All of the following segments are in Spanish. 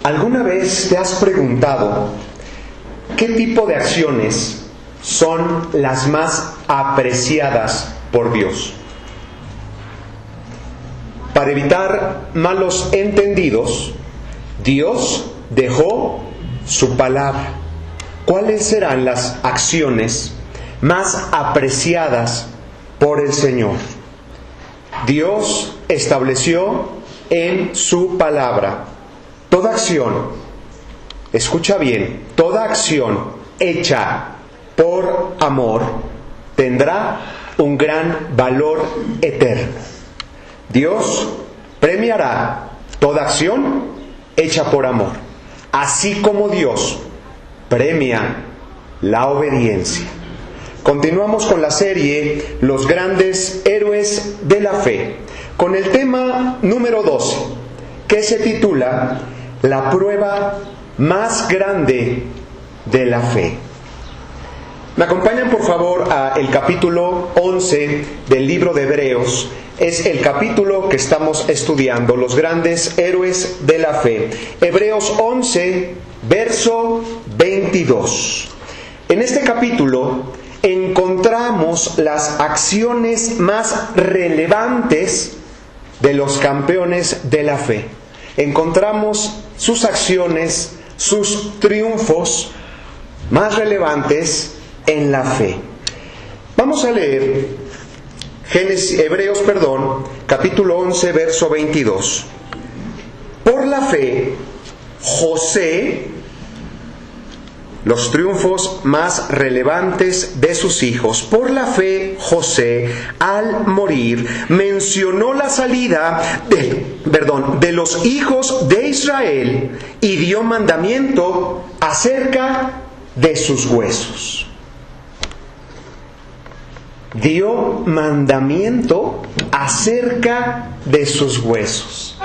¿Alguna vez te has preguntado qué tipo de acciones son las más apreciadas por Dios? Para evitar malos entendidos, Dios dejó su palabra. ¿Cuáles serán las acciones más apreciadas por el Señor? Dios estableció en su palabra toda acción, escucha bien, toda acción hecha por amor tendrá un gran valor eterno. Dios premiará toda acción hecha por amor, así como Dios premia la obediencia. Continuamos con la serie Los grandes héroes de la fe, con el tema número 12, que se titula La prueba más grande de la fe. ¿Me acompañan por favor a el capítulo 11 del libro de Hebreos? Es el capítulo que estamos estudiando, los grandes héroes de la fe. Hebreos 11, verso 22. En este capítulo encontramos las acciones más relevantes de los campeones de la fe. Encontramos sus acciones, sus triunfos más relevantes en la fe. Vamos a leer Hebreos, capítulo 11, verso 22. Por la fe, José, los triunfos más relevantes de sus hijos. Por la fe, José, al morir, mencionó la salida de los hijos de Israel y dio mandamiento acerca de sus huesos. Dio mandamiento acerca de sus huesos.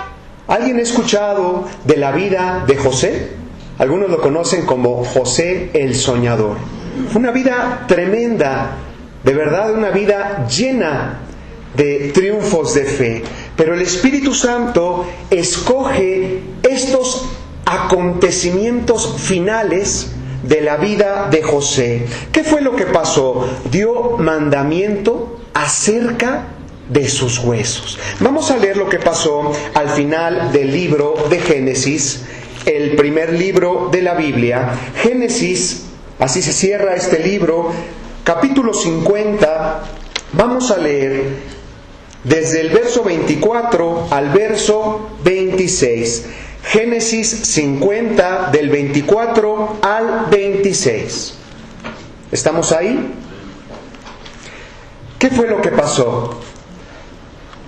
¿Alguien ha escuchado de la vida de José? Algunos lo conocen como José el Soñador. Fue una vida tremenda, de verdad, una vida llena de triunfos de fe. Pero el Espíritu Santo escoge estos acontecimientos finales de la vida de José. ¿Qué fue lo que pasó? Dio mandamiento acerca de sus huesos. Vamos a leer lo que pasó al final del libro de Génesis, el primer libro de la Biblia. Génesis, así se cierra este libro, capítulo 50. Vamos a leer desde el verso 24 al verso 26. Génesis 50, del 24 al 26. ¿Estamos ahí? ¿Qué fue lo que pasó?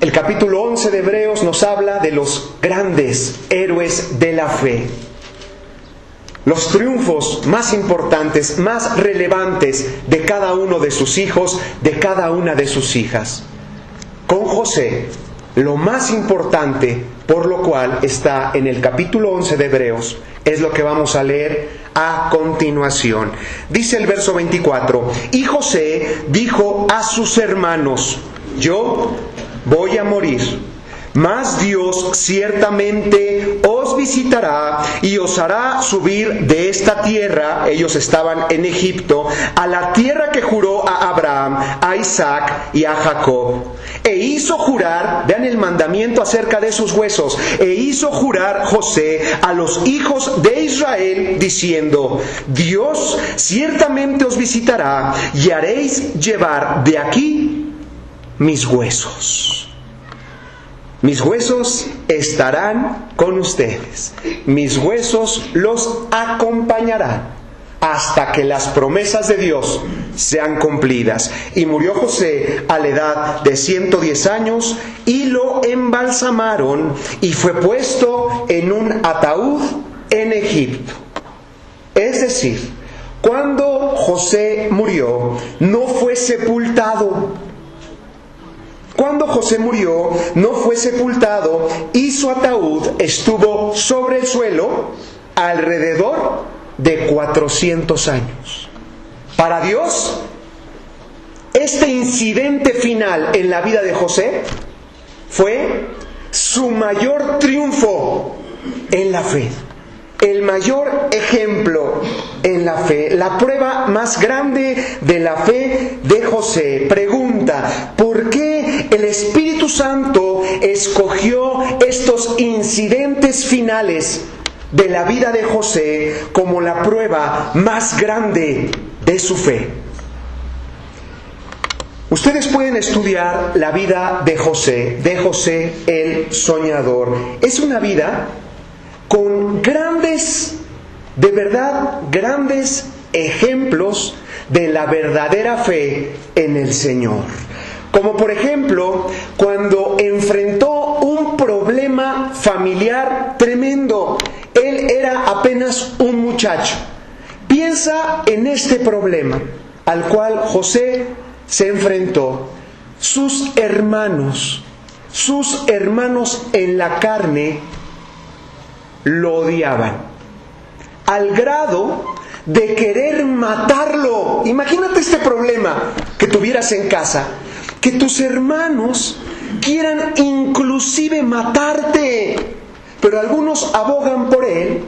El capítulo 11 de Hebreos nos habla de los grandes héroes de la fe. Los triunfos más importantes, más relevantes de cada uno de sus hijos, de cada una de sus hijas. Con José, lo más importante, por lo cual está en el capítulo 11 de Hebreos, es lo que vamos a leer a continuación. Dice el verso 24: Y José dijo a sus hermanos: Yo voy a morir, mas Dios ciertamente os visitará y os hará subir de esta tierra, ellos estaban en Egipto, a la tierra que juró a Abraham, a Isaac y a Jacob. E hizo jurar, vean el mandamiento acerca de sus huesos, e hizo jurar José a los hijos de Israel, diciendo: Dios ciertamente os visitará y haréis llevar de aquí mis huesos. Mis huesos estarán con ustedes. Mis huesos los acompañarán hasta que las promesas de Dios sean cumplidas. Y murió José a la edad de 110 años y lo embalsamaron y fue puesto en un ataúd en Egipto. Es decir, cuando José murió, no fue sepultado. Cuando José murió, no fue sepultado y su ataúd estuvo sobre el suelo alrededor de 400 años. Para Dios, este incidente final en la vida de José fue su mayor triunfo en la fe. el mayor ejemplo en la fe, la prueba más grande de la fe de José. Pregunta: ¿por qué el Espíritu Santo escogió estos incidentes finales de la vida de José como la prueba más grande de su fe? Ustedes pueden estudiar la vida de José el soñador. Es una vida con grandes, de verdad, grandes ejemplos de la verdadera fe en el Señor. Como por ejemplo, cuando enfrentó un problema familiar tremendo. Él era apenas un muchacho. Piensa en este problema al cual José se enfrentó. Sus hermanos en la carne lo odiaban, al grado de querer matarlo. Imagínate este problema que tuvieras en casa, que tus hermanos quieran inclusive matarte, pero algunos abogan por él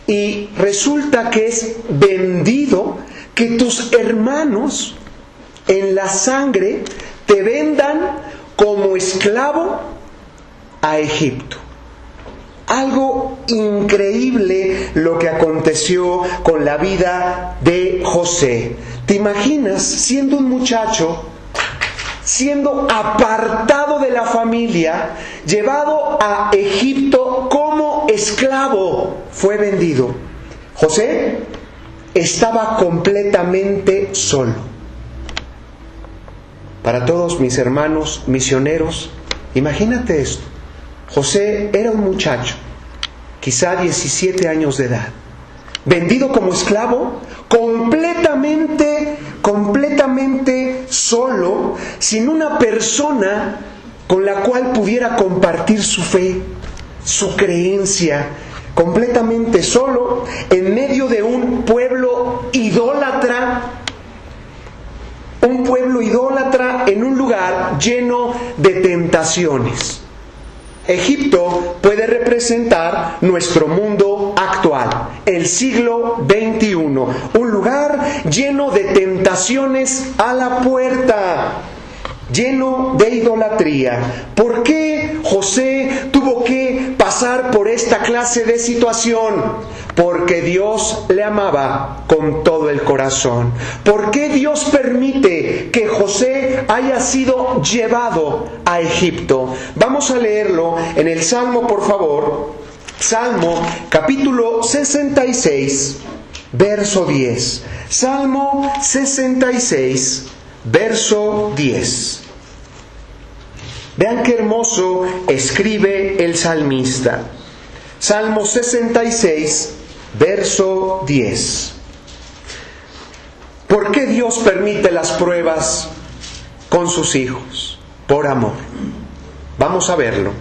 y resulta que es vendido, que tus hermanos en la sangre te vendan como esclavo a Egipto. Algo increíble lo que aconteció con la vida de José. ¿Te imaginas siendo un muchacho, siendo apartado de la familia, llevado a Egipto como esclavo? Fue vendido. José estaba completamente solo. Para todos mis hermanos misioneros, imagínate esto. José era un muchacho, quizá 17 años de edad, vendido como esclavo, completamente solo, sin una persona con la cual pudiera compartir su fe, su creencia, completamente solo, en medio de un pueblo idólatra, en un lugar lleno de tentaciones. Egipto puede representar nuestro mundo actual, el siglo XXI, un lugar lleno de tentaciones a la puerta, lleno de idolatría. ¿Por qué José tuvo que pasar por esta clase de situación? Porque Dios le amaba con todo el corazón. ¿Por qué Dios permite que José haya sido llevado a Egipto? Vamos a leerlo en el Salmo, por favor. Salmo capítulo 66, verso 10. Salmo 66, verso 10. Vean qué hermoso escribe el salmista. Salmo 66, verso 10. ¿Por qué Dios permite las pruebas con sus hijos? Por amor. Vamos a verlo.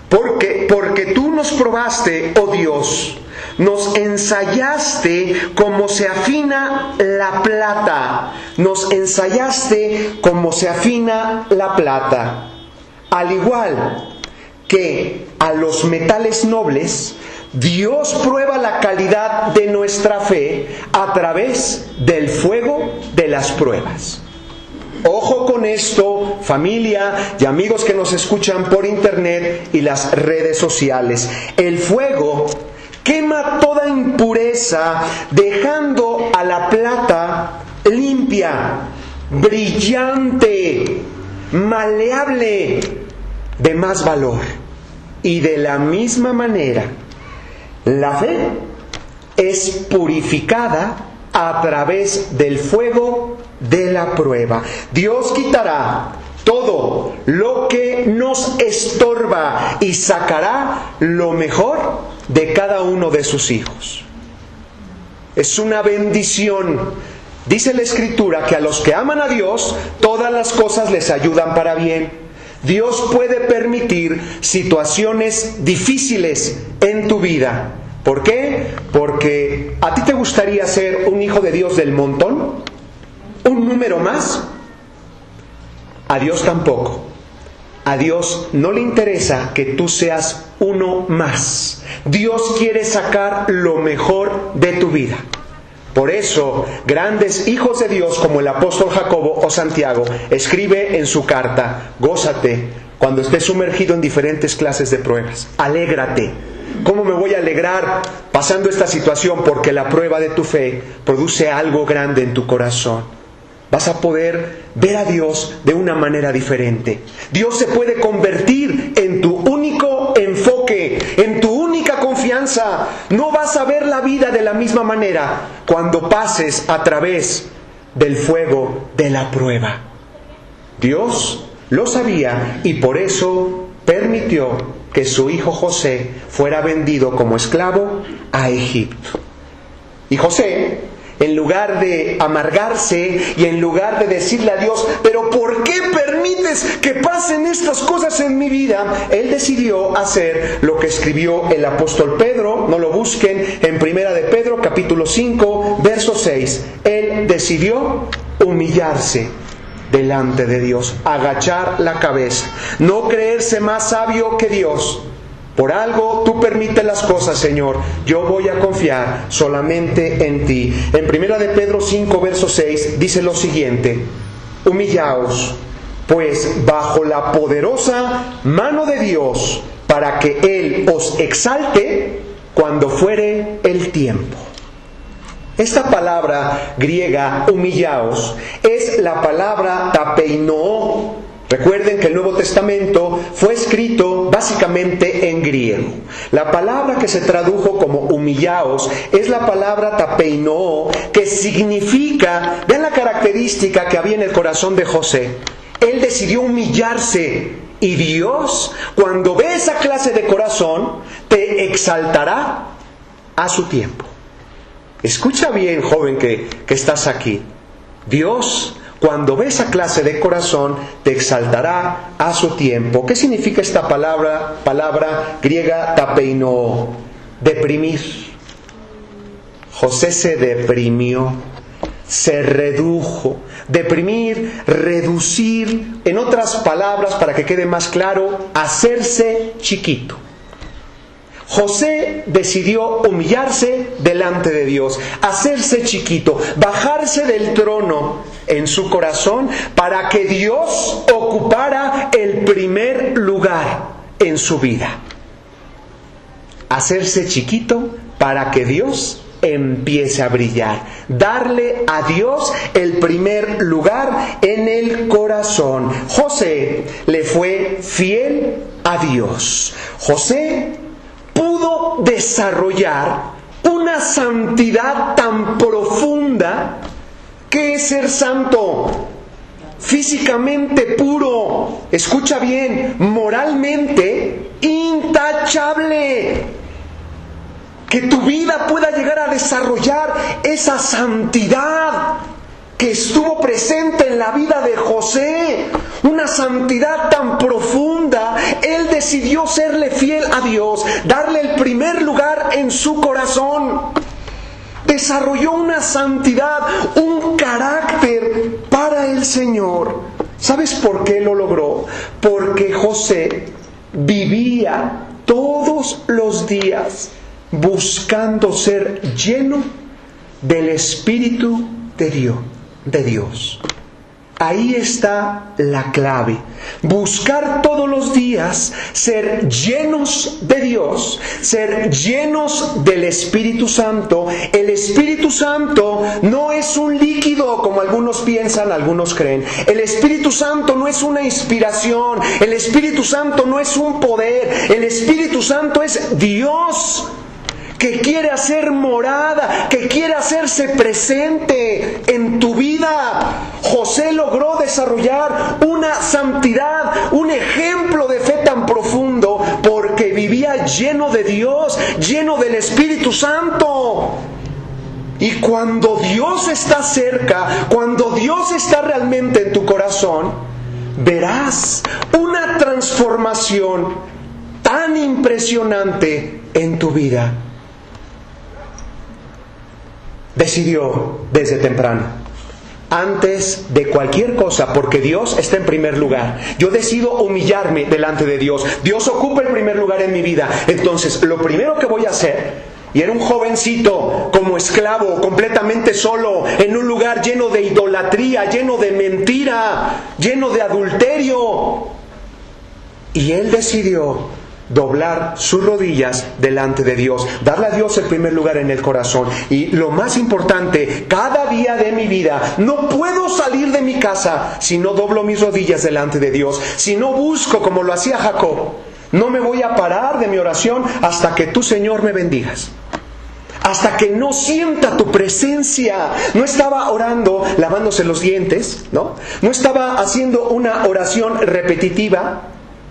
Porque tú nos probaste, oh Dios, nos ensayaste como se afina la plata. Nos ensayaste como se afina la plata. Al igual que a los metales nobles, Dios prueba la calidad de nuestra fe a través del fuego de las pruebas. Ojo con esto, familia y amigos que nos escuchan por internet y las redes sociales. El fuego quema toda impureza, dejando a la plata limpia, brillante, maleable, de más valor. Y de la misma manera, la fe es purificada a través del fuego de la prueba. Dios quitará todo lo que nos estorba y sacará lo mejor de cada uno de sus hijos. Es una bendición. Dice la Escritura que a los que aman a Dios, todas las cosas les ayudan para bien. Dios puede permitir situaciones difíciles en tu vida. ¿Por qué? Porque ¿a ti te gustaría ser un hijo de Dios del montón? ¿Un número más? A Dios tampoco. A Dios no le interesa que tú seas uno más. Dios quiere sacar lo mejor de tu vida. Por eso, grandes hijos de Dios como el apóstol Jacobo o Santiago escribe en su carta: gózate cuando estés sumergido en diferentes clases de pruebas. Alégrate. ¿Cómo me voy a alegrar pasando esta situación? Porque la prueba de tu fe produce algo grande en tu corazón. Vas a poder ver a Dios de una manera diferente. Dios se puede convertir en tu único enfoque, en tu única confianza. No vas a ver la vida de la misma manera cuando pases a través del fuego de la prueba. Dios lo sabía y por eso permitió que su hijo José fuera vendido como esclavo a Egipto. Y José, en lugar de amargarse y en lugar de decirle a Dios: ¿pero por qué permites que pasen estas cosas en mi vida?, él decidió hacer lo que escribió el apóstol Pedro. No lo busquen, en Primera de Pedro, capítulo 5, verso 6. Él decidió humillarse delante de Dios, agachar la cabeza, no creerse más sabio que Dios. Por algo tú permites las cosas, Señor. Yo voy a confiar solamente en ti. En Primera de Pedro 5, verso 6, dice lo siguiente: humillaos, pues, bajo la poderosa mano de Dios, para que Él os exalte cuando fuere el tiempo. Esta palabra griega, humillaos, es la palabra tapeinoo. Recuerden que el Nuevo Testamento fue escrito básicamente en griego. La palabra que se tradujo como humillaos es la palabra tapeinoo, que significa, vean la característica que había en el corazón de José. Él decidió humillarse, y Dios, cuando ve esa clase de corazón, te exaltará a su tiempo. Escucha bien, joven que estás aquí. Dios, cuando ve esa clase de corazón, te exaltará a su tiempo. ¿Qué significa esta palabra griega tapeinoo? Deprimir. José se deprimió, se redujo. Deprimir, reducir, en otras palabras, para que quede más claro, hacerse chiquito. José decidió humillarse delante de Dios, hacerse chiquito, bajarse del trono en su corazón para que Dios ocupara el primer lugar en su vida. Hacerse chiquito para que Dios empiece a brillar. Darle a Dios el primer lugar en el corazón. José le fue fiel a Dios. José pudo desarrollar una santidad tan profunda. ¿Qué es ser santo? Físicamente puro, escucha bien, moralmente intachable. Que tu vida pueda llegar a desarrollar esa santidad que estuvo presente en la vida de José, una santidad tan profunda. Él decidió serle fiel a Dios, darle el primer lugar en su corazón. Desarrolló una santidad, un carácter para el Señor. ¿Sabes por qué lo logró? Porque José vivía todos los días buscando ser lleno del Espíritu de Dios. Ahí está la clave. Buscar todos los días ser llenos de Dios, ser llenos del Espíritu Santo. El Espíritu Santo no es un líquido como algunos piensan, algunos creen. El Espíritu Santo no es una inspiración. El Espíritu Santo no es un poder. El Espíritu Santo es Dios, que quiere hacer morada, que quiere hacerse presente en tu vida. José logró desarrollar una santidad, un ejemplo de fe tan profundo, porque vivía lleno de Dios, lleno del Espíritu Santo. Y cuando Dios está cerca, cuando Dios está realmente en tu corazón, verás una transformación tan impresionante en tu vida. Decidió desde temprano antes de cualquier cosa, porque Dios está en primer lugar. Yo decido humillarme delante de Dios. Dios ocupa el primer lugar en mi vida. Entonces, lo primero que voy a hacer, y era un jovencito como esclavo, completamente solo, en un lugar lleno de idolatría, lleno de mentira, lleno de adulterio. Y él decidió doblar sus rodillas delante de Dios, darle a Dios el primer lugar en el corazón. Y lo más importante, cada día de mi vida, no puedo salir de mi casa si no doblo mis rodillas delante de Dios, si no busco como lo hacía Jacob. No me voy a parar de mi oración hasta que tú, Señor, me bendigas. Hasta que no sienta tu presencia. No estaba orando lavándose los dientes, ¿no? No estaba haciendo una oración repetitiva.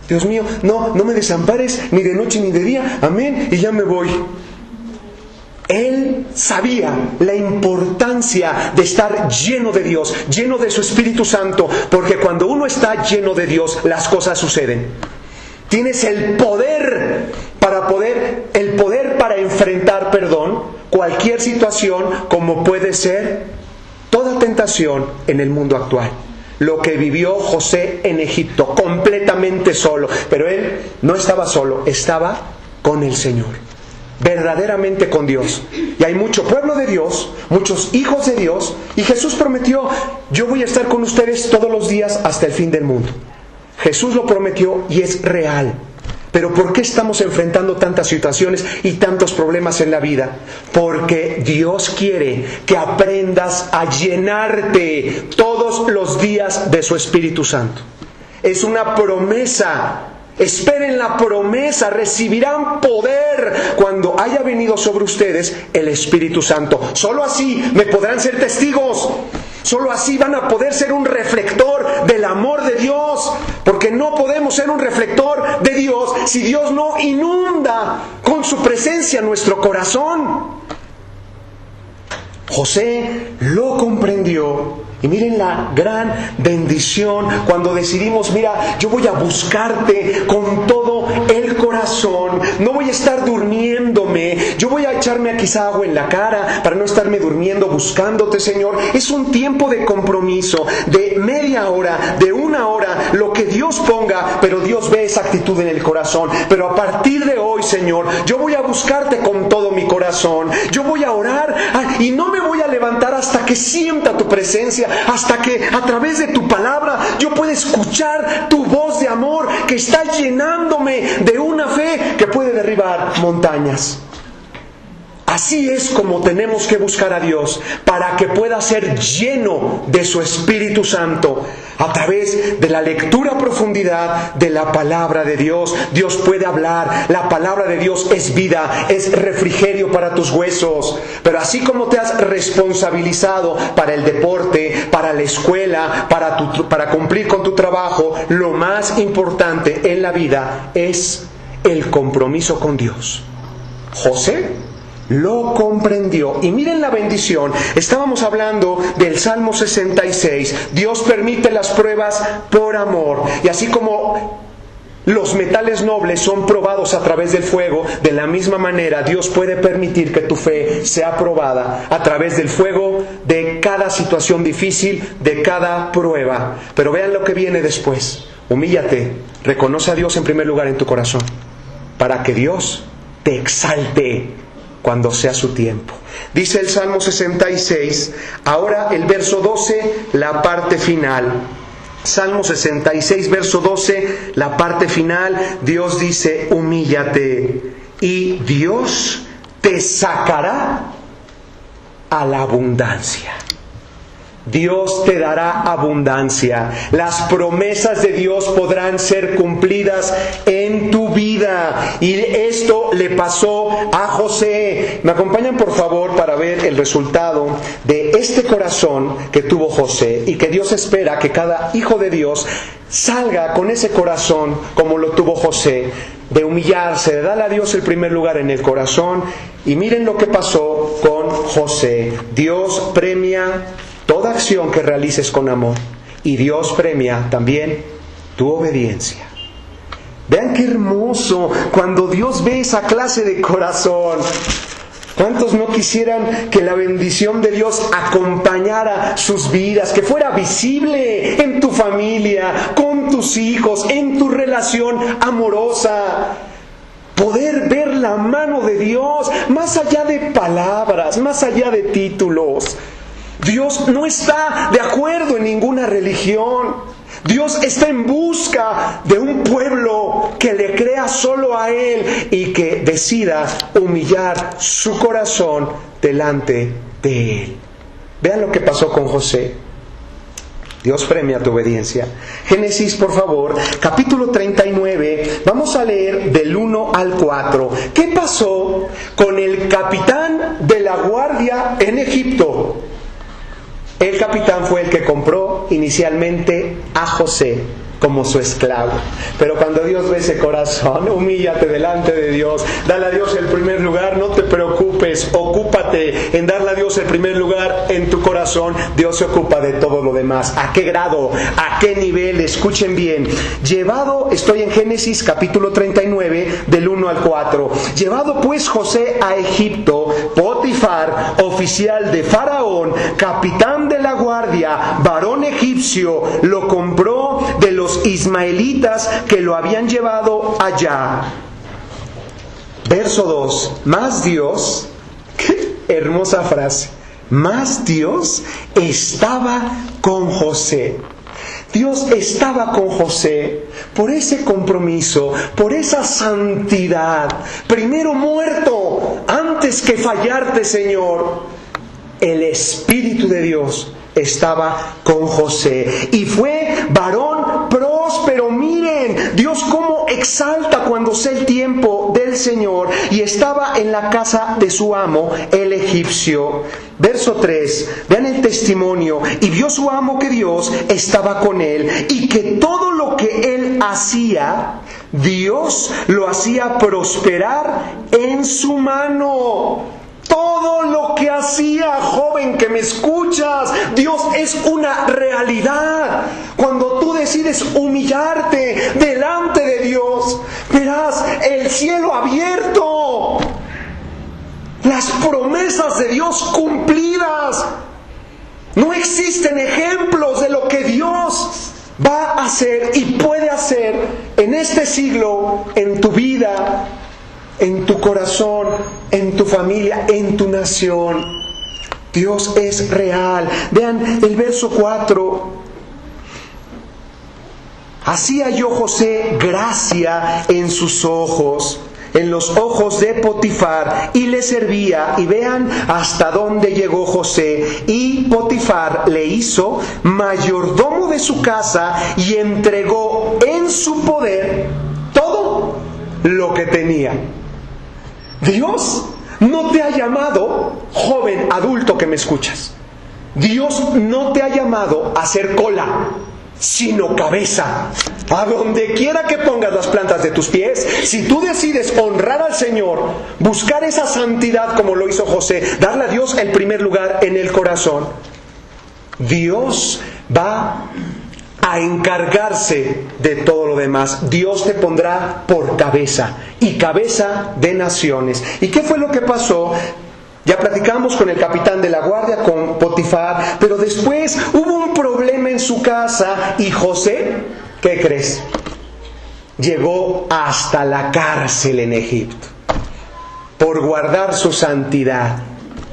Dios mío, no me desampares ni de noche ni de día. Amén, y ya me voy. Él sabía la importancia de estar lleno de Dios, lleno de su Espíritu Santo, porque cuando uno está lleno de Dios, las cosas suceden. Tienes el poder para enfrentar, cualquier situación, como puede ser toda tentación en el mundo actual. Lo que vivió José en Egipto, completamente solo. Pero él no estaba solo, estaba con el Señor, verdaderamente con Dios. Y hay mucho pueblo de Dios, muchos hijos de Dios, y Jesús prometió: yo voy a estar con ustedes todos los días hasta el fin del mundo. Jesús lo prometió y es real. Pero ¿por qué estamos enfrentando tantas situaciones y tantos problemas en la vida? Porque Dios quiere que aprendas a llenarte todos los días de su Espíritu Santo. Es una promesa. Esperen la promesa. Recibirán poder cuando haya venido sobre ustedes el Espíritu Santo. Solo así me podrán ser testigos. Solo así van a poder ser un reflector del amor de Dios. Porque no podemos ser un reflector de Dios si Dios no inunda con su presencia nuestro corazón. José lo comprendió. Y miren la gran bendición cuando decidimos: mira, yo voy a buscarte con todo el corazón. No voy a estar durmiéndome. Yo voy a echarme quizá agua en la cara para no estarme durmiendo buscándote, Señor. Es un tiempo de compromiso, de media hora, de una hora, lo que Dios ponga, pero Dios ve esa actitud en el corazón. Pero a partir de hoy, Señor, yo voy a buscarte con todo mi corazón. Yo voy a orar y no me voy a levantar hasta que sienta tu presencia, hasta que a través de tu palabra yo pueda escuchar tu voz de amor que está llenándome de una fe que puede derribar montañas. Así es como tenemos que buscar a Dios, para que pueda ser lleno de su Espíritu Santo. A través de la lectura a profundidad de la palabra de Dios, Dios puede hablar. La palabra de Dios es vida, es refrigerio para tus huesos. Pero así como te has responsabilizado para el deporte, para la escuela, para cumplir con tu trabajo, lo más importante en la vida es el compromiso con Dios. José lo comprendió. Y miren la bendición. Estábamos hablando del Salmo 66. Dios permite las pruebas por amor. Y así como los metales nobles son probados a través del fuego, de la misma manera Dios puede permitir que tu fe sea probada a través del fuego de cada situación difícil, de cada prueba. Pero vean lo que viene después. Humíllate. Reconoce a Dios en primer lugar en tu corazón, para que Dios te exalte cuando sea su tiempo. Dice el Salmo 66, ahora el verso 12, la parte final. Salmo 66, verso 12, la parte final. Dios dice: humíllate y Dios te sacará a la abundancia. Dios te dará abundancia. Las promesas de Dios podrán ser cumplidas en tu vida. Y esto le pasó a José. ¿Me acompañan, por favor, para ver el resultado de este corazón que tuvo José? Y que Dios espera que cada hijo de Dios salga con ese corazón como lo tuvo José, de humillarse, de darle a Dios el primer lugar en el corazón. Y miren lo que pasó con José. Dios premia toda acción que realices con amor, y Dios premia también tu obediencia. Vean qué hermoso cuando Dios ve esa clase de corazón. ¿Cuántos no quisieran que la bendición de Dios acompañara sus vidas, que fuera visible en tu familia, con tus hijos, en tu relación amorosa? Poder ver la mano de Dios más allá de palabras, más allá de títulos. Dios no está de acuerdo en ninguna religión. Dios está en busca de un pueblo que le crea solo a Él y que decida humillar su corazón delante de Él. Vean lo que pasó con José. Dios premia tu obediencia. Génesis, por favor, capítulo 39, vamos a leer del 1 al 4. ¿Qué pasó con el capitán de la guardia en Egipto? El capitán fue el que compró inicialmente a José como su esclavo. Pero cuando Dios ve ese corazón, humíllate delante de Dios, dale a Dios el primer lugar, no te preocupes, ocúpate en darle a Dios el primer lugar en tu corazón. Dios se ocupa de todo lo demás. ¿A qué grado? ¿A qué nivel? Escuchen bien. Estoy en Génesis capítulo 39 del 1 al 4. Llevado pues José a Egipto, Potifar, oficial de Faraón, capitán de la guardia, varón egipcio, lo compró de los ismaelitas que lo habían llevado allá. Verso 2. Más Dios, qué hermosa frase, más Dios estaba con José. Dios estaba con José por ese compromiso, por esa santidad. Primero muerto antes que fallarte, Señor. El Espíritu de Dios estaba con José y fue varón próspero. Miren, Dios cómo exalta cuando sé el tiempo del Señor. Y estaba en la casa de su amo, el egipcio. Verso 3, vean el testimonio. Y vio su amo que Dios estaba con él y que todo lo que él hacía, Dios lo hacía prosperar en su mano. Todo lo que hacía, joven que me escuchas, Dios es una realidad. Cuando tú decides humillarte delante de Dios, verás el cielo abierto, las promesas de Dios cumplidas. No existen ejemplos de lo que Dios va a hacer y puede hacer en este siglo, en tu vida, en tu corazón, en tu familia, en tu nación. Dios es real. Vean el verso 4. Así halló José gracia en sus ojos, en los ojos de Potifar, y le servía. Y vean hasta dónde llegó José. Y Potifar le hizo mayordomo de su casa y entregó en su poder todo lo que tenía. Dios no te ha llamado, joven adulto que me escuchas, Dios no te ha llamado a ser cola, sino cabeza. A donde quiera que pongas las plantas de tus pies, si tú decides honrar al Señor, buscar esa santidad como lo hizo José, darle a Dios el primer lugar en el corazón, Dios va a encargarse de todo lo demás. Dios te pondrá por cabeza, y cabeza de naciones. ¿Y qué fue lo que pasó? Ya platicamos con el capitán de la guardia, con Potifar, pero después hubo un problema en su casa y José, ¿qué crees? Llegó hasta la cárcel en Egipto por guardar su santidad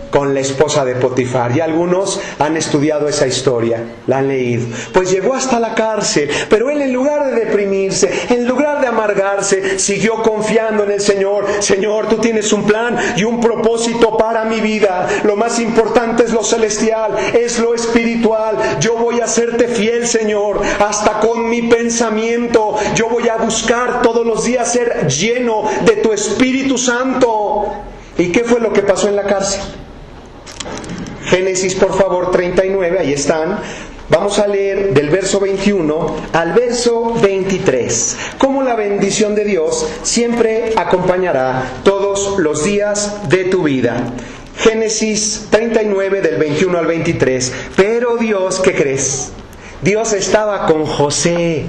con la esposa de Potifar. Y algunos han estudiado esa historia, la han leído. Pues llegó hasta la cárcel, pero él, en lugar de deprimirse, en lugar de amargarse, siguió confiando en el Señor. Señor, tú tienes un plan y un propósito para mi vida. Lo más importante es lo celestial, es lo espiritual. Yo voy a serte fiel, Señor, hasta con mi pensamiento. Yo voy a buscar todos los días ser lleno de tu Espíritu Santo. ¿Y qué fue lo que pasó en la cárcel? Génesis, por favor, 39, ahí están. Vamos a leer del verso 21 al verso 23. Cómo la bendición de Dios siempre acompañará todos los días de tu vida. Génesis 39, del 21 al 23. Pero Dios, ¿qué crees? Dios estaba con José.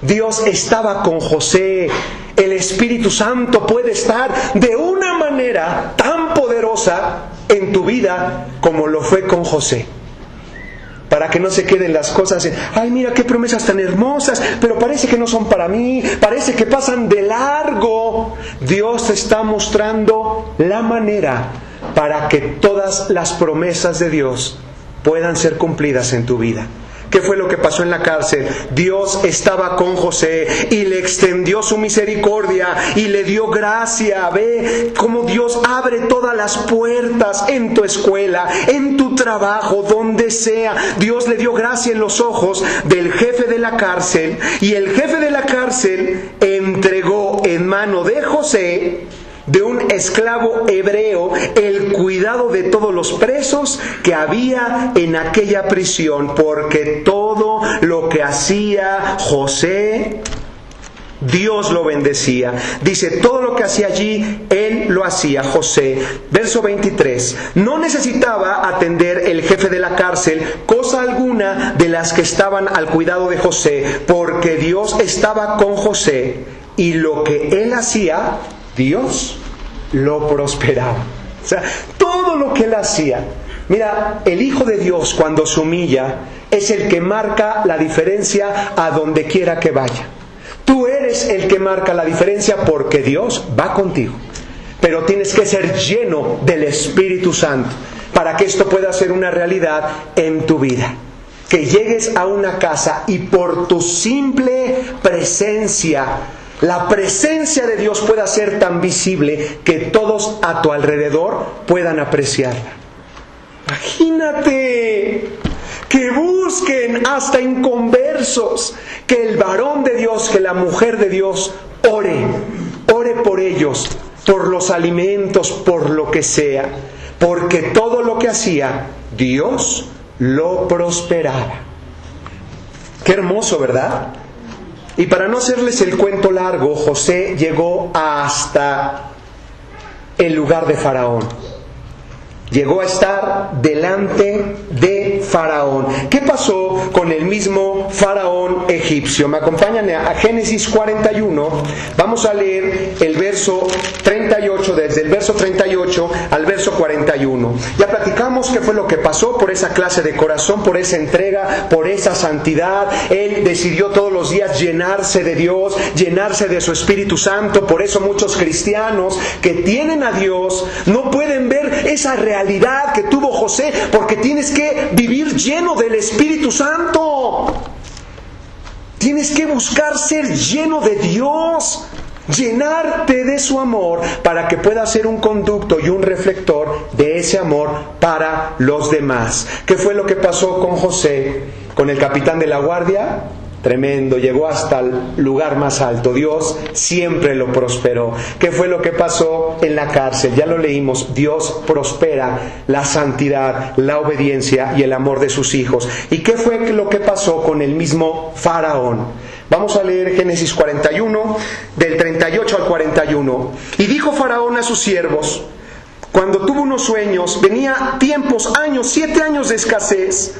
Dios estaba con José. el Espíritu Santo puede estar de una manera tan poderosa en tu vida como lo fue con José. Para que no se queden las cosas en, ay, mira qué promesas tan hermosas, pero parece que no son para mí, parece que pasan de largo. Dios te está mostrando la manera para que todas las promesas de Dios puedan ser cumplidas en tu vida. ¿Qué fue lo que pasó en la cárcel? Dios estaba con José y le extendió su misericordia y le dio gracia. Ve cómo Dios abre todas las puertas en tu escuela, en tu trabajo, donde sea. Dios le dio gracia en los ojos del jefe de la cárcel, y el jefe de la cárcel entregó en mano de José, de un esclavo hebreo, el cuidado de todos los presos que había en aquella prisión, porque todo lo que hacía José, Dios lo bendecía. Dice, todo lo que hacía allí, él lo hacía, José. Verso 23. No necesitaba atender el jefe de la cárcel cosa alguna de las que estaban al cuidado de José, porque Dios estaba con José, y lo que él hacía, Dios lo prosperaba. O sea, todo lo que él hacía. Mira, el Hijo de Dios, cuando se humilla, es el que marca la diferencia a donde quiera que vaya. Tú eres el que marca la diferencia porque Dios va contigo. Pero tienes que ser lleno del Espíritu Santo para que esto pueda ser una realidad en tu vida. Que llegues a una casa y por tu simple presencia, la presencia de Dios pueda ser tan visible que todos a tu alrededor puedan apreciarla. Imagínate que busquen hasta inconversos, que el varón de Dios, que la mujer de Dios ore por ellos, por los alimentos, por lo que sea, porque todo lo que hacía, Dios lo prosperaba. Qué hermoso, ¿verdad? Y para no hacerles el cuento largo, José llegó hasta el lugar de Faraón. Llegó a estar delante de Faraón. ¿Qué pasó con el mismo Faraón egipcio? Me acompañan a Génesis 41. Vamos a leer el verso 38, desde el verso 38 al verso 41. Ya platicamos qué fue lo que pasó por esa clase de corazón, por esa entrega, por esa santidad. Él decidió todos los días llenarse de Dios, llenarse de su Espíritu Santo. Por eso muchos cristianos que tienen a Dios no pueden ver esa realidad que tuvo José, porque tienes que vivir lleno del Espíritu Santo. Tienes que buscar ser lleno de Dios, llenarte de su amor para que puedas ser un conducto y un reflector de ese amor para los demás. ¿Qué fue lo que pasó con José? Con el capitán de la guardia, tremendo, llegó hasta el lugar más alto. Dios siempre lo prosperó. ¿Qué fue lo que pasó en la cárcel? Ya lo leímos. Dios prospera la santidad, la obediencia y el amor de sus hijos. ¿Y qué fue lo que pasó con el mismo Faraón? Vamos a leer Génesis 41, del 38 al 41. Y dijo Faraón a sus siervos, cuando tuvo unos sueños, venía tiempos, años, 7 años de escasez.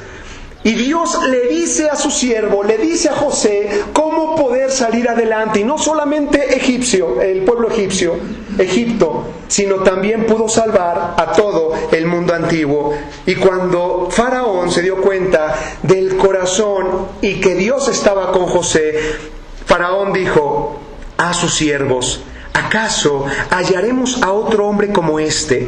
Y Dios le dice a su siervo, le dice a José cómo poder salir adelante. Y no solamente el pueblo egipcio, Egipto, sino también pudo salvar a todo el mundo antiguo. Y cuando Faraón se dio cuenta del corazón y que Dios estaba con José, Faraón dijo a sus siervos, ¿acaso hallaremos a otro hombre como este,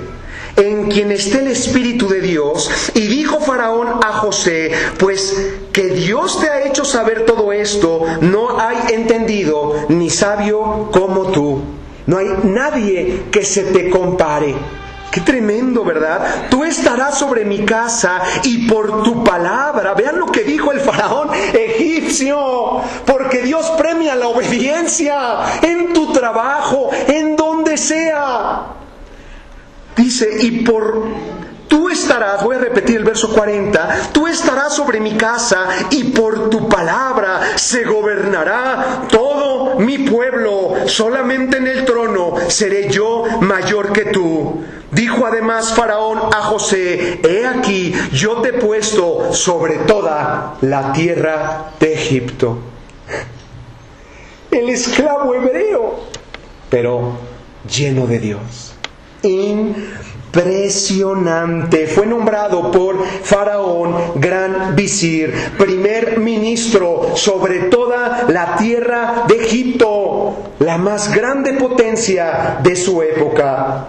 en quien esté el Espíritu de Dios? Y dijo Faraón a José, pues que Dios te ha hecho saber todo esto, no hay entendido ni sabio como tú. No hay nadie que se te compare. Qué tremendo, ¿verdad? Tú estarás sobre mi casa y por tu palabra. Vean lo que dijo el faraón egipcio. Porque Dios premia la obediencia en tu trabajo, en donde sea. Dice, tú estarás, voy a repetir el verso 40, tú estarás sobre mi casa y por tu palabra se gobernará todo mi pueblo. Solamente en el trono seré yo mayor que tú. Dijo además Faraón a José, he aquí, yo te he puesto sobre toda la tierra de Egipto. El esclavo hebreo pero lleno de Dios. Impresionante. Fue nombrado por Faraón gran visir, primer ministro sobre toda la tierra de Egipto, la más grande potencia de su época.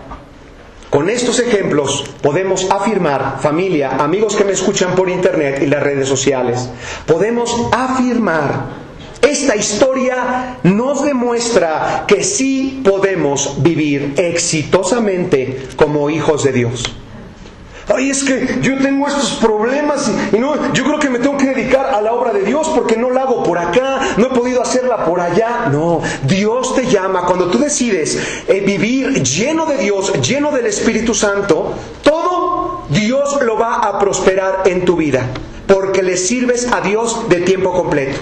Con estos ejemplos podemos afirmar, familia, amigos que me escuchan por internet y las redes sociales, podemos afirmar, esta historia nos demuestra que sí podemos vivir exitosamente como hijos de Dios. Ay, es que yo tengo estos problemas y no, yo creo que me tengo que dedicar a la obra de Dios porque no la hago por acá, no he podido hacerla por allá. No, Dios te llama. Cuando tú decides vivir lleno de Dios, lleno del Espíritu Santo, todo Dios lo va a prosperar en tu vida, porque le sirves a Dios de tiempo completo.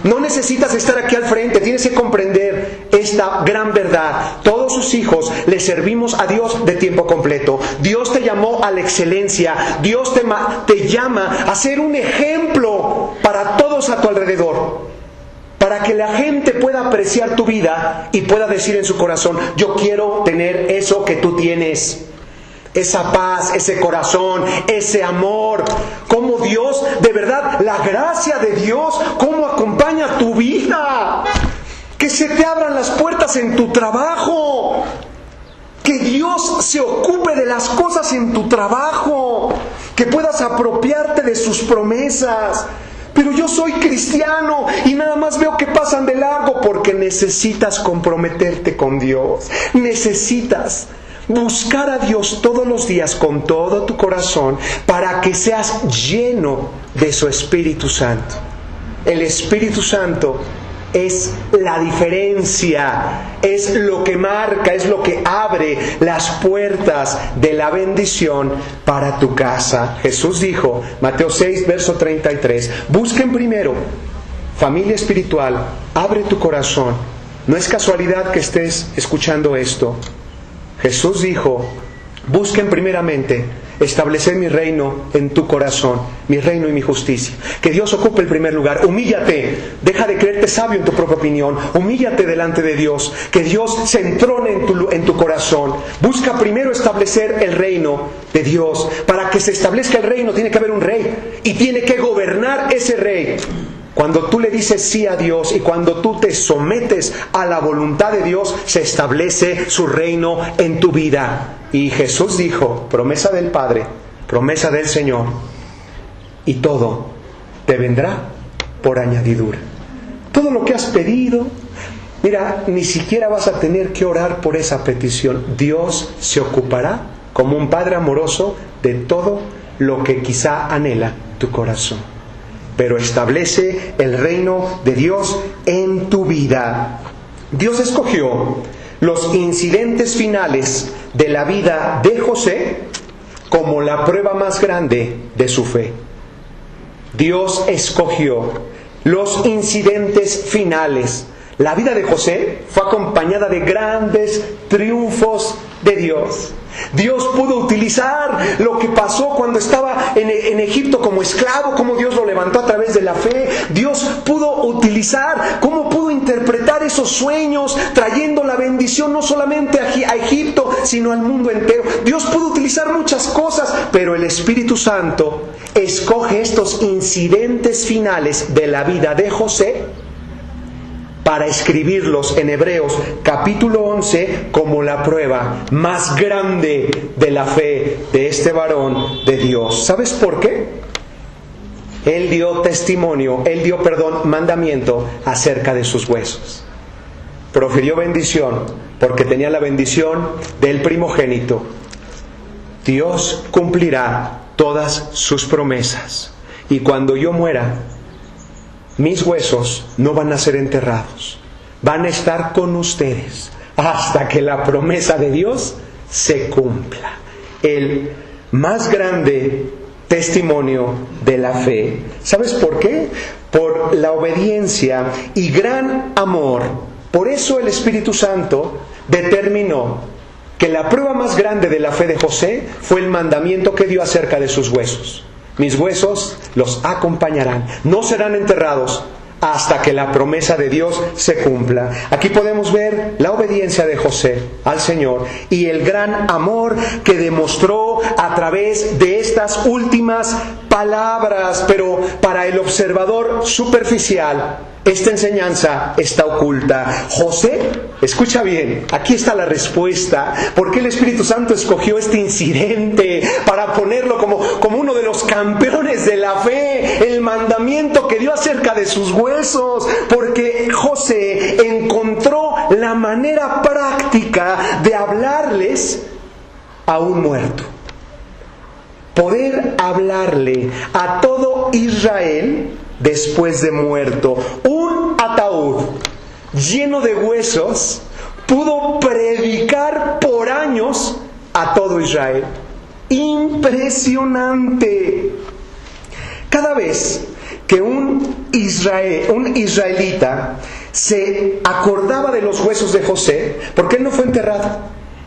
No necesitas estar aquí al frente, tienes que comprender esta gran verdad. Todos sus hijos le servimos a Dios de tiempo completo. Dios te llamó a la excelencia. Dios te llama a ser un ejemplo para todos a tu alrededor, para que la gente pueda apreciar tu vida y pueda decir en su corazón: yo quiero tener eso que tú tienes. Esa paz, ese corazón, ese amor. Cómo Dios, de verdad, la gracia de Dios, cómo acompaña tu vida. Que se te abran las puertas en tu trabajo. Que Dios se ocupe de las cosas en tu trabajo. Que puedas apropiarte de sus promesas. Pero yo soy cristiano y nada más veo que pasan de largo, porque necesitas comprometerte con Dios. Necesitas buscar a Dios todos los días con todo tu corazón para que seas lleno de su Espíritu Santo. El Espíritu Santo es la diferencia, es lo que marca, es lo que abre las puertas de la bendición para tu casa. Jesús dijo, Mateo 6, verso 33, busquen primero, familia espiritual, abre tu corazón. No es casualidad que estés escuchando esto. Jesús dijo, busquen primeramente establecer mi reino en tu corazón, mi reino y mi justicia. Que Dios ocupe el primer lugar. Humíllate, deja de creerte sabio en tu propia opinión. Humíllate delante de Dios. Que Dios se entrone en tu corazón. Busca primero establecer el reino de Dios. Para que se establezca el reino tiene que haber un rey y tiene que gobernar ese rey. Cuando tú le dices sí a Dios y cuando tú te sometes a la voluntad de Dios, se establece su reino en tu vida. Y Jesús dijo, promesa del Padre, promesa del Señor, y todo te vendrá por añadidura. Todo lo que has pedido, mira, ni siquiera vas a tener que orar por esa petición. Dios se ocupará como un Padre amoroso de todo lo que quizá anhela tu corazón. Pero establece el reino de Dios en tu vida. Dios escogió los incidentes finales de la vida de José como la prueba más grande de su fe. Dios escogió los incidentes finales. La vida de José fue acompañada de grandes triunfos de Dios. Dios pudo utilizar lo que pasó cuando estaba en Egipto como esclavo, cómo Dios lo levantó a través de la fe. Dios pudo utilizar cómo pudo interpretar esos sueños, trayendo la bendición no solamente a Egipto, sino al mundo entero. Dios pudo utilizar muchas cosas, pero el Espíritu Santo escoge estos incidentes finales de la vida de José para escribirlos en Hebreos capítulo 11 como la prueba más grande de la fe de este varón de Dios. ¿Sabes por qué? Él dio mandamiento acerca de sus huesos. Profirió bendición porque tenía la bendición del primogénito. Dios cumplirá todas sus promesas. Y cuando yo muera, mis huesos no van a ser enterrados, van a estar con ustedes hasta que la promesa de Dios se cumpla. El más grande testimonio de la fe. ¿Sabes por qué? Por la obediencia y gran amor. Por eso el Espíritu Santo determinó que la prueba más grande de la fe de José fue el mandamiento que dio acerca de sus huesos. Mis huesos los acompañarán, no serán enterrados hasta que la promesa de Dios se cumpla. Aquí podemos ver la obediencia de José al Señor y el gran amor que demostró a través de estas últimas palabras. Pero para el observador superficial, esta enseñanza está oculta. José, escucha bien, aquí está la respuesta. ¿Por qué el Espíritu Santo escogió este incidente para ponerlo como uno de los campeones de la fe? El mandamiento que dio acerca de sus huesos. Porque José encontró la manera práctica de hablarles a un muerto. Poder hablarle a todo Israel después de muerto. Un ataúd lleno de huesos pudo predicar por años a todo Israel. Impresionante. Cada vez que un israelita se acordaba de los huesos de José, porque él no fue enterrado,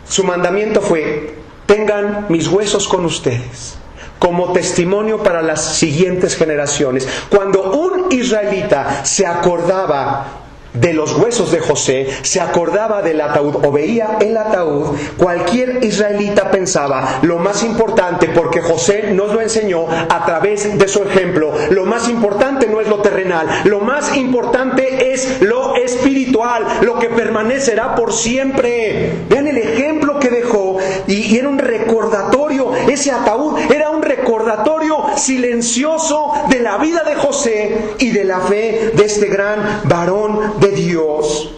su mandamiento fue: tengan mis huesos con ustedes como testimonio para las siguientes generaciones. Cuando un israelita se acordaba de los huesos de José, se acordaba del ataúd o veía el ataúd, cualquier israelita pensaba: lo más importante, porque José nos lo enseñó a través de su ejemplo, lo más importante no es lo terrenal, lo más importante es lo espiritual, lo que permanecerá por siempre. Vean el ejemplo que dejó, y era un recordatorio. Ese ataúd era un recordatorio silencioso de la vida de José y de la fe de este gran varón de Dios.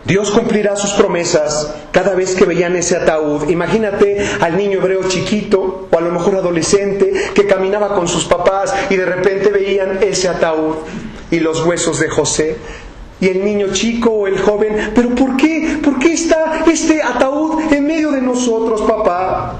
Dios cumplirá sus promesas cada vez que veían ese ataúd. Imagínate al niño hebreo chiquito, o a lo mejor adolescente, que caminaba con sus papás y de repente veían ese ataúd y los huesos de José. Y el niño chico o el joven: ¿pero por qué? ¿Por qué está este ataúd en medio de nosotros, papá?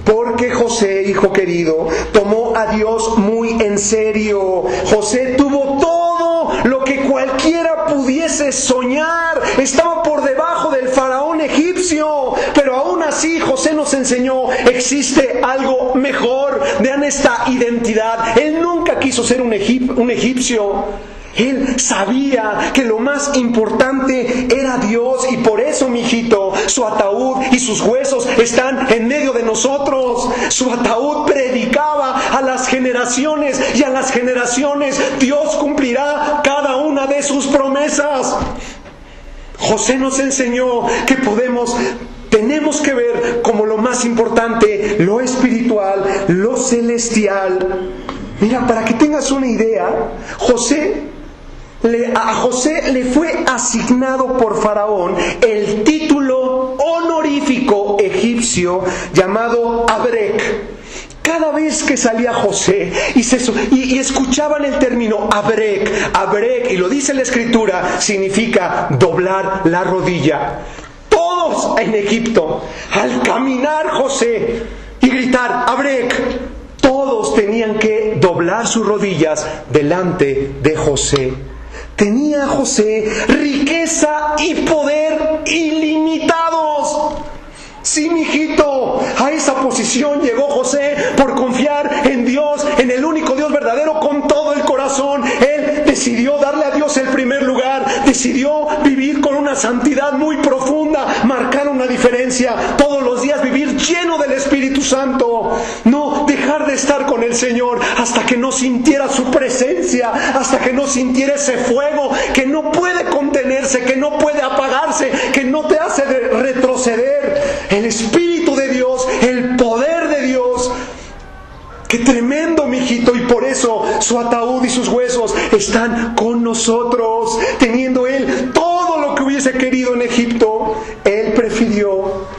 Porque José, hijo querido, tomó a Dios muy en serio. José tuvo todo lo que cualquiera pudiese soñar. Estaba por debajo del faraón egipcio, pero aún así José nos enseñó: existe algo mejor. Vean esta identidad. Él nunca quiso ser un egipcio. Él sabía que lo más importante era Dios, y por eso, mijito, su ataúd y sus huesos están en medio de nosotros. Su ataúd predicaba a las generaciones, y a las generaciones Dios cumplirá cada una de sus promesas. José nos enseñó que tenemos que ver como lo más importante lo espiritual, lo celestial. Mira, para que tengas una idea, a José le fue asignado por Faraón el título honorífico egipcio llamado Abrek. Cada vez que salía José y escuchaban el término Abrek, y lo dice la Escritura, significa doblar la rodilla. Todos en Egipto, al caminar José y gritar Abrek, todos tenían que doblar sus rodillas delante de José. Tenía José riqueza y poder ilimitados. Sí, mijito, a esa posición llegó José por confiar en Dios, en el único Dios verdadero, con todo el corazón. Él decidió darle a Dios el primer lugar, decidió vivir con una santidad muy profunda, marcar una diferencia, todos los días vivir lleno del Espíritu Santo, no dejar de estar con el Señor hasta que no sintiera su presencia, hasta que no sintiera ese fuego que no puede contenerse, que no puede apagarse, que no te hace retroceder. El Espíritu de Dios, el poder de Dios. ¡Qué tremendo, mijito! Y por eso su ataúd y sus huesos están con nosotros. Teniendo él todo lo que hubiese querido en Egipto, él prefirió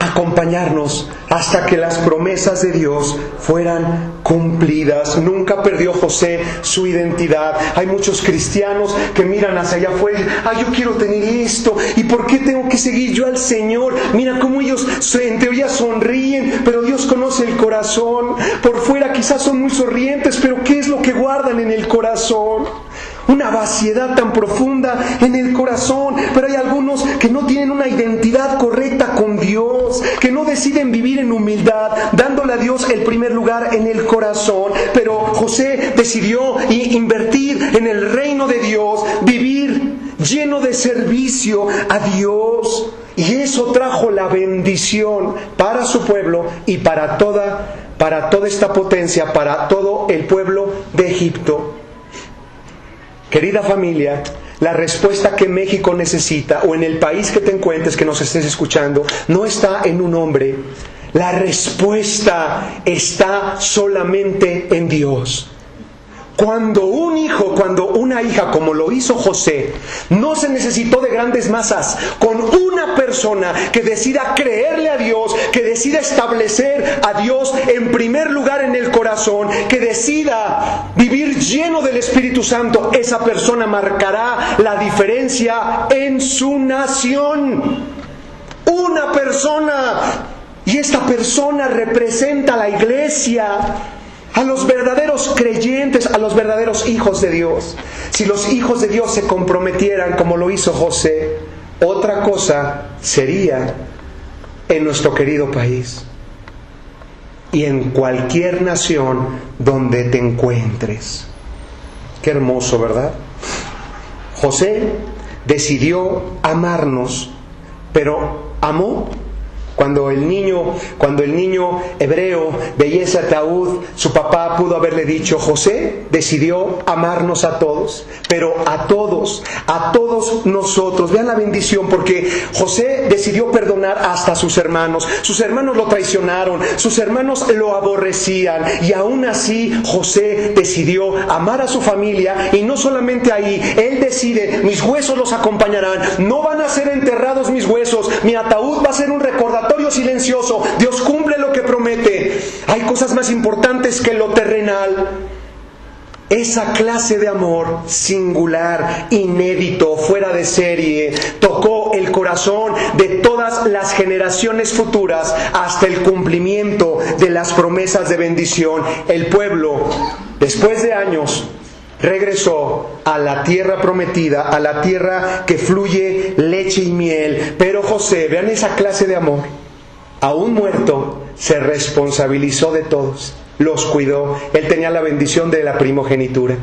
acompañarnos hasta que las promesas de Dios fueran cumplidas. Nunca perdió José su identidad. Hay muchos cristianos que miran hacia allá afuera: yo quiero tener esto, ¿y por qué tengo que seguir yo al Señor? Mira cómo ellos en teoría sonríen, pero Dios conoce el corazón. Por fuera quizás son muy sonrientes, pero ¿qué es lo que guardan en el corazón? Un una vaciedad tan profunda en el corazón. Pero hay algunos que no tienen una identidad correcta con Dios, que no deciden vivir en humildad, dándole a Dios el primer lugar en el corazón. Pero José decidió invertir en el reino de Dios, vivir lleno de servicio a Dios. Y eso trajo la bendición para su pueblo y para toda esta potencia, para todo el pueblo de Egipto. Querida familia, la respuesta que México necesita, o en el país que te encuentres, que nos estés escuchando, no está en un hombre. La respuesta está solamente en Dios. Cuando un hijo, cuando una hija, como lo hizo José, no se necesitó de grandes masas, con una persona que decida creerle a Dios, que decida establecer a Dios en primer lugar en el corazón, que decida vivir lleno del Espíritu Santo, esa persona marcará la diferencia en su nación. Una persona, y esta persona representa a la iglesia, a los verdaderos creyentes, a los verdaderos hijos de Dios. Si los hijos de Dios se comprometieran como lo hizo José, otra cosa sería en nuestro querido país y en cualquier nación donde te encuentres. Qué hermoso, ¿verdad? José decidió amarnos, pero amó. Cuando el niño hebreo veía ese ataúd, su papá pudo haberle dicho: José decidió amarnos a todos, pero a todos nosotros. Vean la bendición, porque José decidió perdonar hasta a sus hermanos. Sus hermanos lo traicionaron, sus hermanos lo aborrecían, y aún así José decidió amar a su familia. Y no solamente ahí, él decide: mis huesos los acompañarán, no van a ser enterrados mis huesos, mi ataúd va a ser un recordatorio silencioso. Dios cumple lo que promete. Hay cosas más importantes que lo terrenal. Esa clase de amor singular, inédito, fuera de serie, tocó el corazón de todas las generaciones futuras hasta el cumplimiento de las promesas de bendición. El pueblo, después de años, regresó a la tierra prometida, a la tierra que fluye leche y miel. Pero José, vean esa clase de amor, aún muerto, se responsabilizó de todos, los cuidó. Él tenía la bendición de la primogenitura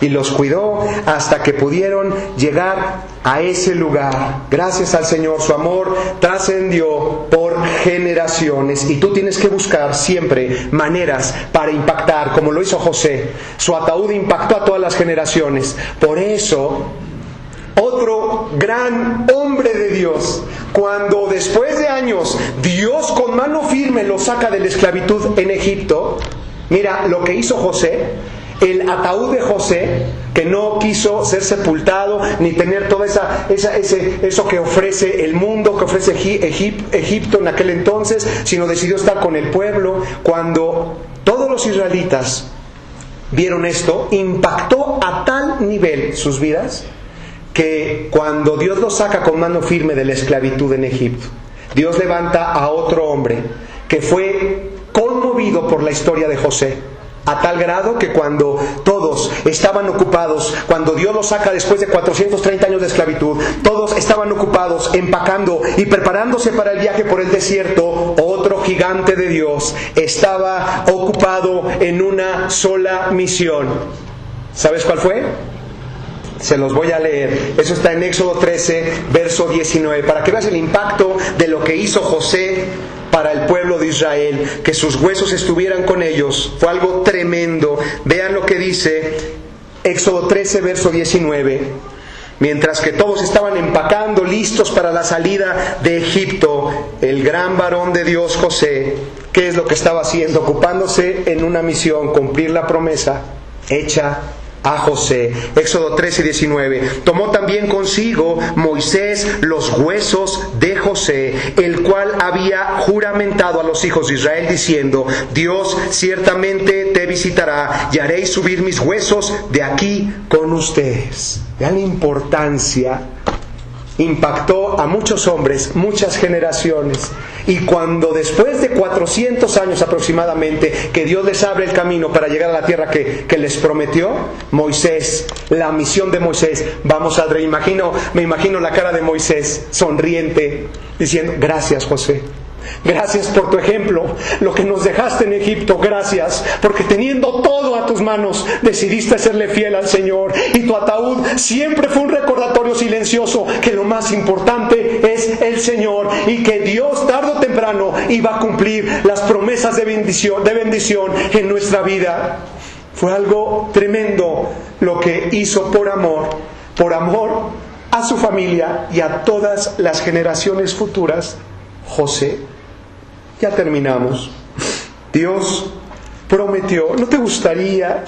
y los cuidó hasta que pudieron llegar a ese lugar. Gracias al Señor, su amor trascendió por generaciones, y tú tienes que buscar siempre maneras para impactar, como lo hizo José. Su ataúd impactó a todas las generaciones. Por eso, otro gran hombre de Dios, cuando después de años Dios con mano firme lo saca de la esclavitud en Egipto, mira lo que hizo José. El ataúd de José, que no quiso ser sepultado ni tener todo eso que ofrece el mundo, que ofrece Egipto en aquel entonces, sino decidió estar con el pueblo. Cuando todos los israelitas vieron esto, impactó a tal nivel sus vidas que cuando Dios los saca con mano firme de la esclavitud en Egipto, Dios levanta a otro hombre que fue conmovido por la historia de José, a tal grado que cuando todos estaban ocupados, cuando Dios los saca después de 430 años de esclavitud, todos estaban ocupados empacando y preparándose para el viaje por el desierto, otro gigante de Dios estaba ocupado en una sola misión. ¿Sabes cuál fue? Se los voy a leer. Eso está en Éxodo 13, verso 19, para que veas el impacto de lo que hizo José para el pueblo de Israel, que sus huesos estuvieran con ellos. Fue algo tremendo. Vean lo que dice Éxodo 13, verso 19. Mientras que todos estaban empacando, listos para la salida de Egipto, el gran varón de Dios, José, ¿qué es lo que estaba haciendo? Ocupándose en una misión, cumplir la promesa hecha a José. Éxodo 13, 19. Tomó también consigo Moisés los huesos de José, el cual había juramentado a los hijos de Israel diciendo: Dios ciertamente te visitará y haréis subir mis huesos de aquí con ustedes. Vean la importancia impactó a muchos hombres, muchas generaciones. Y cuando después de 400 años aproximadamente, que Dios les abre el camino para llegar a la tierra que les prometió, Moisés, la misión de Moisés, me imagino la cara de Moisés sonriente, diciendo: gracias, José. Gracias por tu ejemplo, lo que nos dejaste en Egipto, gracias, porque teniendo todo a tus manos, decidiste serle fiel al Señor, y tu ataúd siempre fue un recordatorio silencioso que lo más importante es el Señor, y que Dios tarde o temprano iba a cumplir las promesas de bendición en nuestra vida. Fue algo tremendo lo que hizo por amor a su familia y a todas las generaciones futuras, José. Ya terminamos. Dios prometió. ¿No te gustaría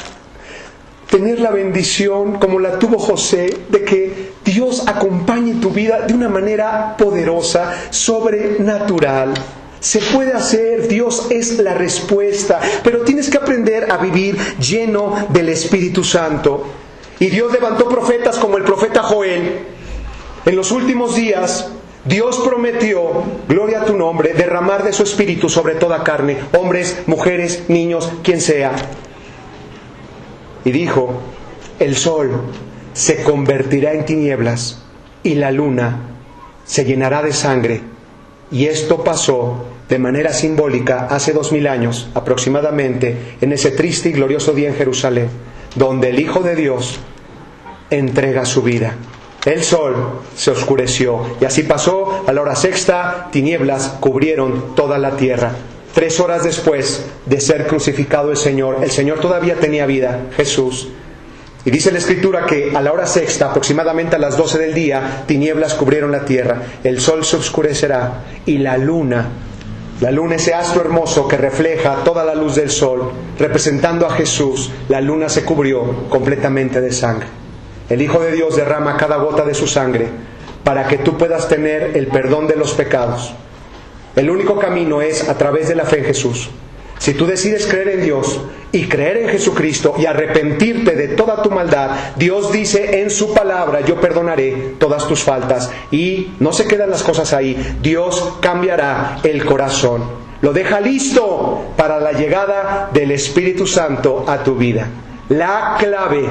tener la bendición como la tuvo José, de que Dios acompañe tu vida de una manera poderosa, sobrenatural? Se puede hacer, Dios es la respuesta, pero tienes que aprender a vivir lleno del Espíritu Santo. Y Dios levantó profetas como el profeta Joel. En los últimos días, Dios prometió, gloria a tu nombre, derramar de su Espíritu sobre toda carne, hombres, mujeres, niños, quien sea. Y dijo: el sol se convertirá en tinieblas y la luna se llenará de sangre. Y esto pasó de manera simbólica hace 2000 años aproximadamente, en ese triste y glorioso día en Jerusalén, donde el Hijo de Dios entrega su vida. El sol se oscureció, y así pasó. A la hora sexta, tinieblas cubrieron toda la tierra. 3 horas después de ser crucificado el Señor todavía tenía vida, Jesús. Y dice la Escritura que a la hora sexta, aproximadamente a las 12 del día, tinieblas cubrieron la tierra. El sol se oscurecerá, y la luna, ese astro hermoso que refleja toda la luz del sol, representando a Jesús, la luna se cubrió completamente de sangre. El Hijo de Dios derrama cada gota de su sangre para que tú puedas tener el perdón de los pecados. El único camino es a través de la fe en Jesús. Si tú decides creer en Dios y creer en Jesucristo y arrepentirte de toda tu maldad, Dios dice en su palabra: yo perdonaré todas tus faltas. Y no se quedan las cosas ahí. Dios cambiará el corazón. Lo deja listo para la llegada del Espíritu Santo a tu vida. La clave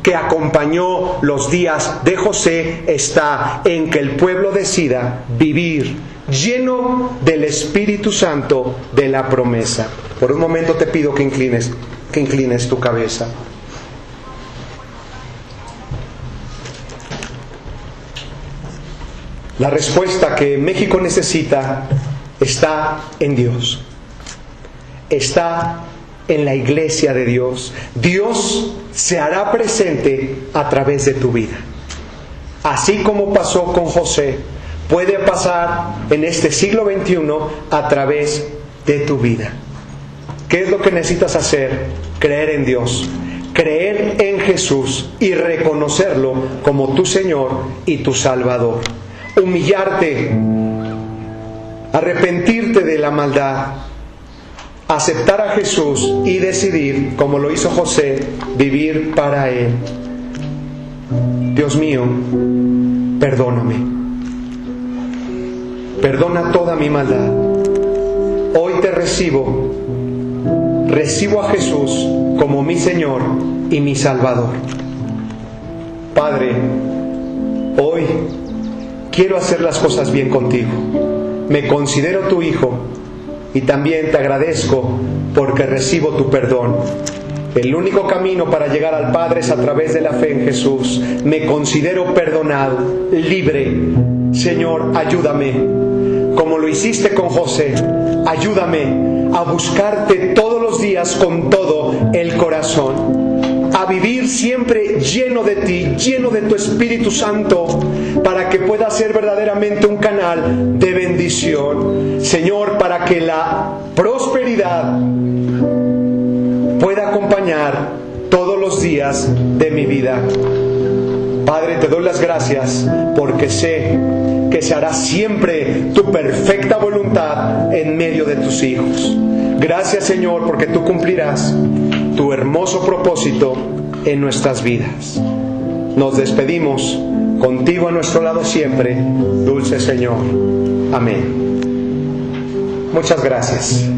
que acompañó los días de José está en que el pueblo decida vivir lleno del Espíritu Santo de la promesa. Por un momento te pido que inclines tu cabeza. La respuesta que México necesita está en Dios. Está en la iglesia de Dios. Dios se hará presente a través de tu vida. Así como pasó con José, puede pasar en este siglo XXI a través de tu vida. ¿Qué es lo que necesitas hacer? Creer en Dios, creer en Jesús y reconocerlo como tu Señor y tu Salvador. Humillarte, arrepentirte de la maldad, aceptar a Jesús y decidir, como lo hizo José, vivir para Él. Dios mío, perdóname. Perdona toda mi maldad. Hoy te recibo a Jesús como mi Señor y mi Salvador. Padre, hoy quiero hacer las cosas bien contigo. Me considero tu hijo y también te agradezco porque recibo tu perdón. El único camino para llegar al Padre es a través de la fe en Jesús. Me considero perdonado, libre. Señor, ayúdame, como lo hiciste con José. Ayúdame a buscarte todos los días con todo el corazón, a vivir siempre lleno de ti, lleno de tu Espíritu Santo, para que pueda ser verdaderamente un canal de bendición. Señor, para que la prosperidad pueda acompañar todos los días de mi vida. Padre, te doy las gracias porque sé que se hará siempre tu perfecta voluntad en medio de tus hijos. Gracias, Señor, porque tú cumplirás tu hermoso propósito en nuestras vidas. Nos despedimos contigo a nuestro lado siempre, dulce Señor. Amén. Muchas gracias.